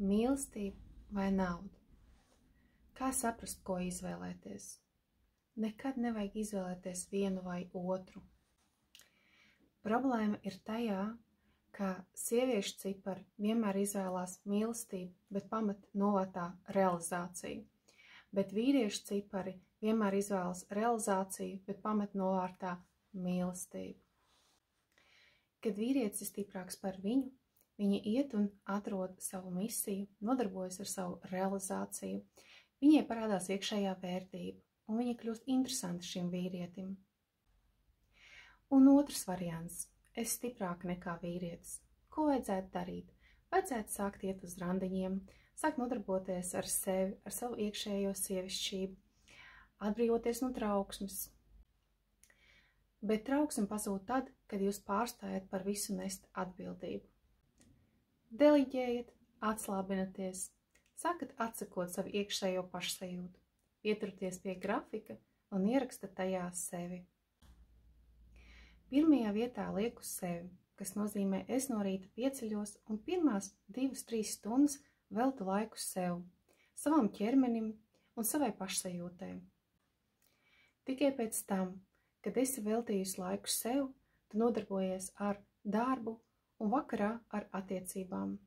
Mīlestība vai nauda? Kā saprast, ko izvēlēties? Nekad nevajag izvēlēties vienu vai otru. Problēma ir tajā, ka sieviešu cipari vienmēr izvēlās mīlestību, bet pamet novārtā realizāciju. Bet vīriešu cipari vienmēr izvēlas realizāciju, bet pamet novārtā mīlestību. Kad vīrietis ir stiprāks par viņu, viņi iet un atrod savu misiju, nodarbojas ar savu realizāciju. Viņai parādās iekšējā vērtība, un viņa kļūst interesanta šim vīrietim. Un otrs variants – es stiprāk nekā vīrietis. Ko vajadzētu darīt? Vajadzētu sākt iet uz randiņiem, sākt nodarboties ar sevi, ar savu iekšējo sievišķību, atbrīvoties no trauksmes. Bet trauksme pazūd tad, kad jūs pārstājat par visu nest atbildību. Deliģējiet, atslābināties, sākat atsakot savu iekšējo pašsajūtu, pieturieties pie grafika un ierakstat tajā sevi. Pirmajā vietā lieku sevi, kas nozīmē es no rīta pieceļos un pirmās 2-3 stundas veltu laiku sev, savam ķermenim un savai pašsajūtai. Tikai pēc tam, kad esi veltījusi laiku sev, tu nodarbojies ar darbu un vakarā ar attiecībām.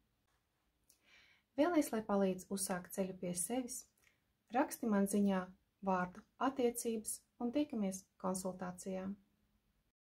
Vēlies, lai palīdz uzsākt ceļu pie sevis, raksti man ziņā vārdu attiecības un tikamies konsultācijā.